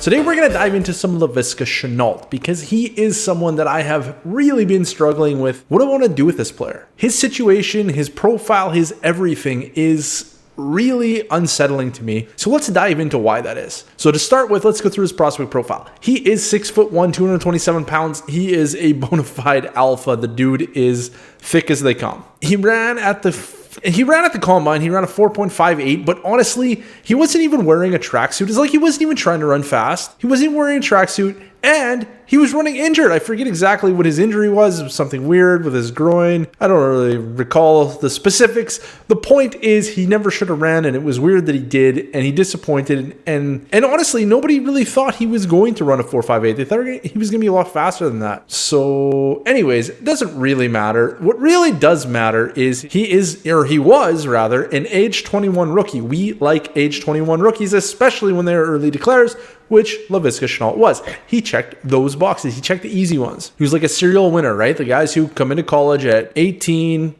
Today we're going to dive into some Laviska Shenault because he is someone that I have really been struggling with. What do I want to do with this player? His situation, his profile, his everything is really unsettling to me. So let's dive into why that is. So to start with, let's go through his prospect profile. He is 6'1", 227 pounds. He is a bona fide alpha. The dude is thick as they come. He ran at the combine. He ran a 4.58, but honestly, he wasn't even wearing a tracksuit. It's like he wasn't even trying to run fast. He wasn't even wearing a tracksuit, and he was running injured. I forget exactly what his injury was. It was something weird with his groin. I don't really recall the specifics. The point is he never should have ran, and it was weird that he did, and he disappointed. And honestly, nobody really thought he was going to run a 4.58. They thought he was going to be a lot faster than that. So anyways, it doesn't really matter. What really does matter is he was an age 21 rookie. We like age 21 rookies, especially when they're early declares, which Laviska Shenault was. He checked those boxes. He checked the easy ones. He was like a serial winner, right? The guys who come into college at 18,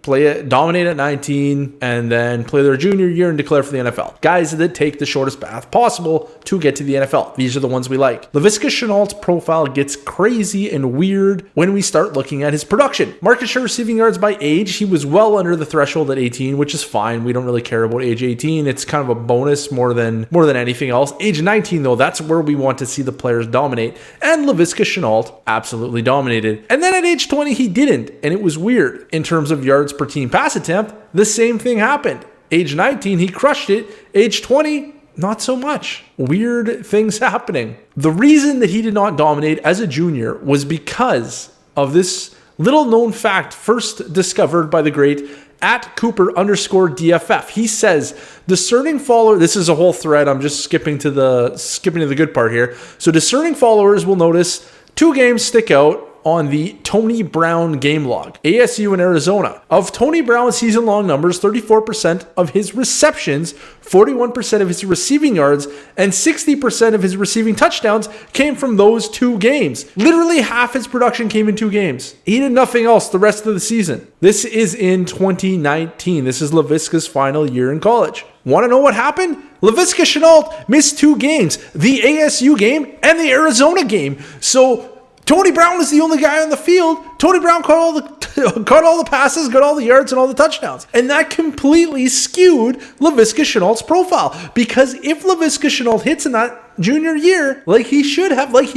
dominate at 19, and then play their junior year and declare for the NFL. Guys that take the shortest path possible to get to the NFL. These are the ones we like. Laviska Shenault's profile gets crazy and weird when we start looking at his production. Market share receiving yards by age, he was well under the threshold at 18, which is fine. We don't really care about age 18. It's kind of a bonus more than anything else. Age 19, though, that's where we want to see the players dominate, and Laviska Shenault absolutely dominated. And then at age 20 he didn't, and it was weird. In terms of yards per team pass attempt, the same thing happened. Age 19 he crushed it. Age 20 not so much. Weird things happening. The reason that he did not dominate as a junior was because of this little known fact first discovered by the great @Cooper_DFF. He says, discerning follower, this is a whole thread. I'm just skipping to the good part here. So discerning followers will notice two games stick out on the Tony Brown game log, ASU and Arizona. Of Tony Brown's season-long numbers, 34% of his receptions, 41% of his receiving yards, and 60% of his receiving touchdowns came from those two games. Literally half his production came in two games. He did nothing else the rest of the season. This is in 2019. This is Laviska's final year in college. Want to know what happened? Laviska Shenault missed two games, the ASU game and the Arizona game. So Tony Brown was the only guy on the field. Tony Brown caught all the passes, got all the yards and all the touchdowns. And that completely skewed Laviska Shenault's profile. Because if Laviska Shenault hits in that junior year, like he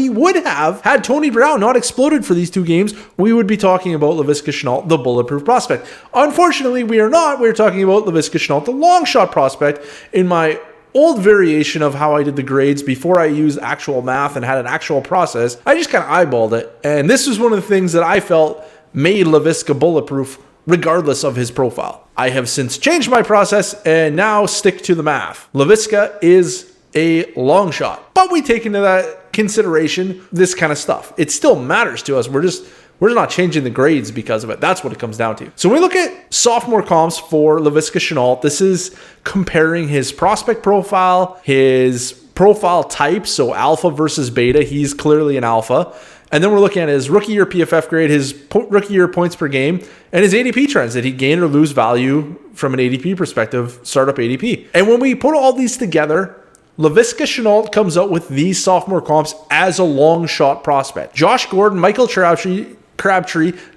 would have, had Tony Brown not exploded for these two games, we would be talking about Laviska Shenault, the bulletproof prospect. Unfortunately, we are not. We're talking about Laviska Shenault, the long shot prospect. In my old variation of how I did the grades before I used actual math and had an actual process, I just kind of eyeballed it. And this was one of the things that I felt made Laviska bulletproof regardless of his profile. I have since changed my process and now stick to the math. Laviska is a long shot, but we take into that consideration this kind of stuff. It still matters to us. We're just not changing the grades because of it. That's what it comes down to. So when we look at sophomore comps for Laviska Shenault, this is comparing his prospect profile, his profile type, so alpha versus beta. He's clearly an alpha. And then we're looking at his rookie year PFF grade, his rookie year points per game, and his ADP trends. Did he gain or lose value from an ADP perspective, startup ADP? And when we put all these together, Laviska Shenault comes out with these sophomore comps as a long shot prospect. Josh Gordon, Michael Crabtree,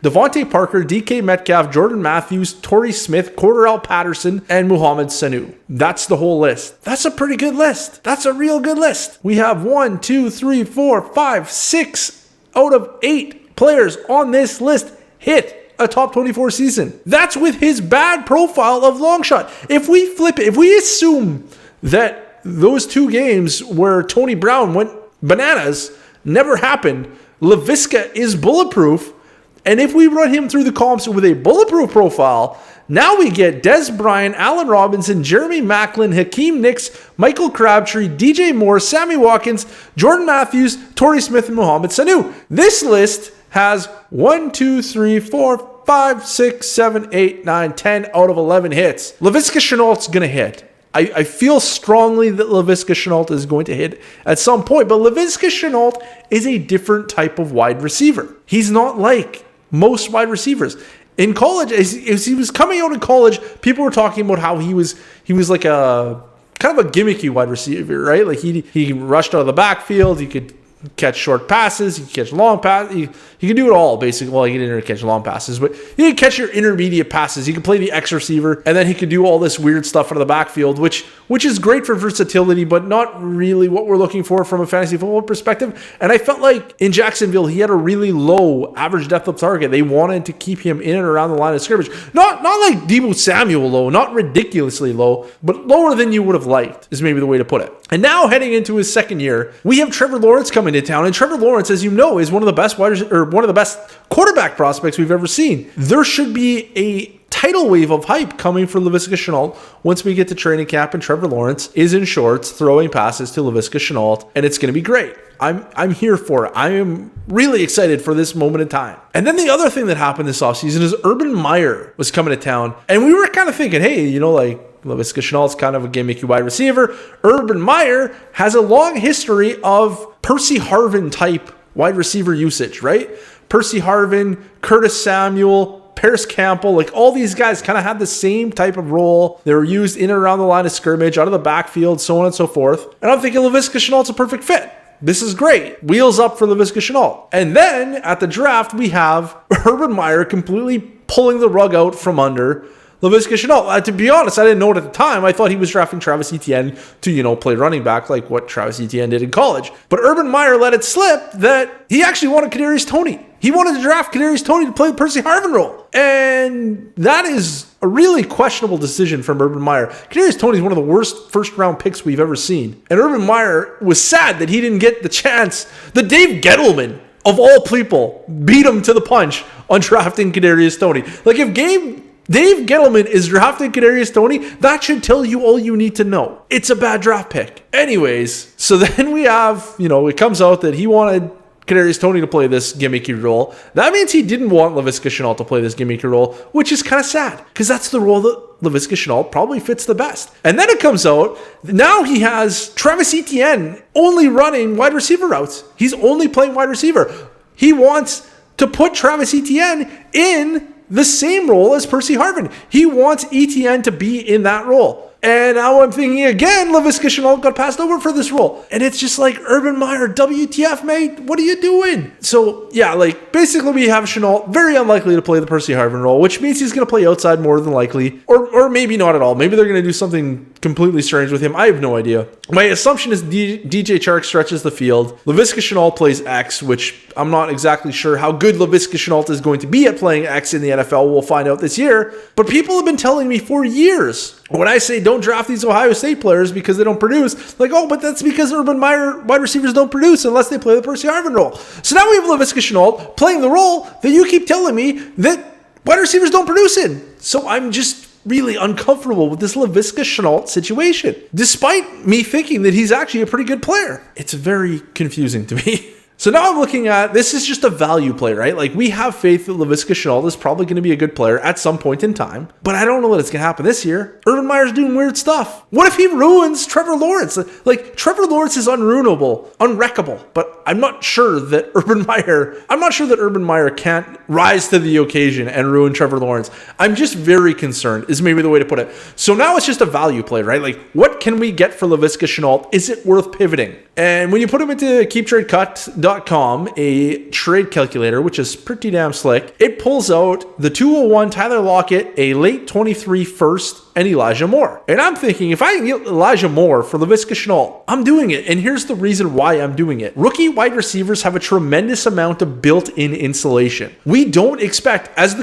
Devontae Parker, DK Metcalf, Jordan Matthews, Torrey Smith, Cordarrelle Patterson, and Mohamed Sanu. That's the whole list. That's a pretty good list. That's a real good list. We have 1, 2, 3, 4, 5, 6 out of 8 players on this list hit a top 24 season. That's with his bad profile of long shot. If we flip it, if we assume that those two games where Tony Brown went bananas never happened, Laviska is bulletproof. And if we run him through the comps with a bulletproof profile, now we get Dez Bryant, Allen Robinson, Jeremy Maclin, Hakeem Nicks, Michael Crabtree, DJ Moore, Sammy Watkins, Jordan Matthews, Torrey Smith, and Mohamed Sanu. This list has 1, 2, 3, 4, 5, 6, 7, 8, 9, 10 out of 11 hits. Laviska Shenault's going to hit. I feel strongly that Laviska Shenault is going to hit at some point, but Laviska Shenault is a different type of wide receiver. He's not like most wide receivers. In college, as he was coming out in college, people were talking about how he was like a kind of a gimmicky wide receiver, right? Like he rushed out of the backfield. He could catch short passes. He could catch long passes. He could do it all, basically. Well, he didn't catch long passes, but he could catch your intermediate passes. He could play the X receiver, and then he could do all this weird stuff out of the backfield, which is great for versatility, but not really what we're looking for from a fantasy football perspective. And I felt like in Jacksonville, he had a really low average depth of target. They wanted to keep him in and around the line of scrimmage. Not like Deebo Samuel low, not ridiculously low, but lower than you would have liked is maybe the way to put it. And now heading into his second year, we have Trevor Lawrence coming to town. And Trevor Lawrence, as you know, is one of the best quarterback prospects we've ever seen. There should be a tidal wave of hype coming for Laviska Shenault once we get to training camp and Trevor Lawrence is in shorts throwing passes to Laviska Shenault, and it's going to be great. I'm here for it. I am really excited for this moment in time. And then the other thing that happened this offseason is Urban Meyer was coming to town, and we were kind of thinking, hey, Laviska Shenault's kind of a gimmicky wide receiver. Urban Meyer has a long history of Percy Harvin type wide receiver usage, right? Percy Harvin, Curtis Samuel, Paris Campbell, like all these guys kind of had the same type of role. They were used in and around the line of scrimmage, out of the backfield, so on and so forth. And I'm thinking Laviska Shenault's a perfect fit. This is great. Wheels up for Laviska Shenault. And then at the draft, we have Urban Meyer completely pulling the rug out from under Laviska Shenault. To be honest, I didn't know it at the time. I thought he was drafting Travis Etienne to, play running back like what Travis Etienne did in college. But Urban Meyer let it slip that he actually wanted Kadarius Toney. He wanted to draft Kadarius Toney to play the Percy Harvin role. And that is a really questionable decision from Urban Meyer. Kadarius Toney is one of the worst first-round picks we've ever sseen. And Urban Meyer was sad that he didn't get the chance that Dave Gettleman, of all people, beat him to the punch on drafting Kadarius Toney. Like, if Dave Gettleman is drafting Kadarius Toney, that should tell you all you need to know. It's a bad draft pick. Anyways, so then we have, it comes out that he wanted Kadarius Toney to play this gimmicky role. That means he didn't want Laviska Shenault to play this gimmicky role, which is kind of sad because that's the role that Laviska Shenault probably fits the best. And then it comes out, now he has Travis Etienne only running wide receiver routes. He's only playing wide receiver. He wants to put Travis Etienne in the same role as Percy Harvin. He wants Etienne to be in that role. And now I'm thinking again, Laviska Shenault got passed over for this role. And it's just like, Urban Meyer, WTF, mate? What are you doing? So, yeah, basically we have Shenault very unlikely to play the Percy Harvin role, which means he's going to play outside more than likely. Or maybe not at all. Maybe they're going to do something completely strange with him. I have no idea. My assumption is DJ Chark stretches the field. Laviska Shenault plays X, which I'm not exactly sure how good Laviska Shenault is going to be at playing X in the NFL. We'll find out this year. But people have been telling me for years, when I say don't draft these Ohio State players because they don't produce, but that's because Urban Meyer wide receivers don't produce unless they play the Percy Harvin role. So now we have Laviska Shenault playing the role that you keep telling me that wide receivers don't produce in. So I'm just really uncomfortable with this Laviska Shenault situation, despite me thinking that he's actually a pretty good player. It's very confusing to me. So now I'm looking at, this is just a value play, right? We have faith that Laviska Shenault is probably going to be a good player at some point in time, but I don't know that it's going to happen this year. Urban Meyer's doing weird stuff. What if he ruins Trevor Lawrence? Trevor Lawrence is unruinable, unwreckable, but I'm not sure that Urban Meyer can't rise to the occasion and ruin Trevor Lawrence. I'm just very concerned, is maybe the way to put it. So now it's just a value play, right? What can we get for Laviska Shenault? Is it worth pivoting? And when you put him into KeepTradeCut.com, a trade calculator, which is pretty damn slick, it pulls out the 201 Tyler Lockett, a late 23 first, and Elijah Moore. And I'm thinking, if I can get Elijah Moore for Laviska Shenault, I'm doing it. And here's the reason why I'm doing it. Rookie wide receivers have a tremendous amount of built-in insulation. We don't expect, as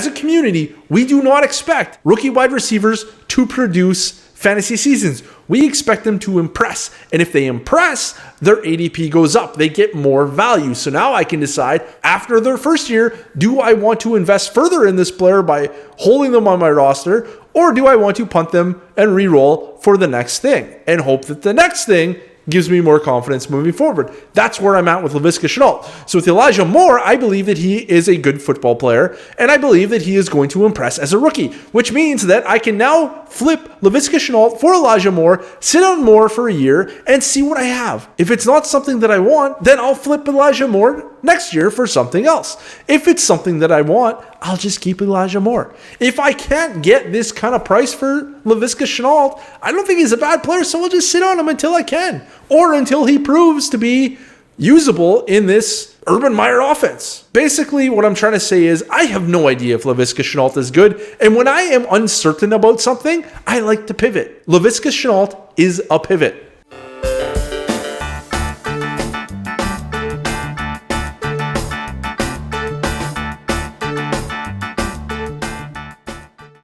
a community, we do not expect rookie wide receivers to produce fantasy seasons. We expect them to impress. And if they impress, their ADP goes up. They get more value. So now I can decide after their first year, do I want to invest further in this player by holding them on my roster, or do I want to punt them and re-roll for the next thing and hope that the next thing gives me more confidence moving forward? That's where I'm at with Laviska Shenault. So with Elijah Moore, I believe that he is a good football player, and I believe that he is going to impress as a rookie, which means that I can now flip Laviska Shenault for Elijah Moore, sit on Moore for a year, and see what I have. If it's not something that I want, then I'll flip Elijah Moore next year for something else. If it's something that I want, I'll just keep Elijah Moore. If I can't get this kind of price for Laviska Shenault, I don't think he's a bad player, so I'll just sit on him until I can. Or until he proves to be usable in this Urban Meyer offense. Basically, what I'm trying to say is I have no idea if Laviska Shenault is good. And when I am uncertain about something, I like to pivot. Laviska Shenault is a pivot.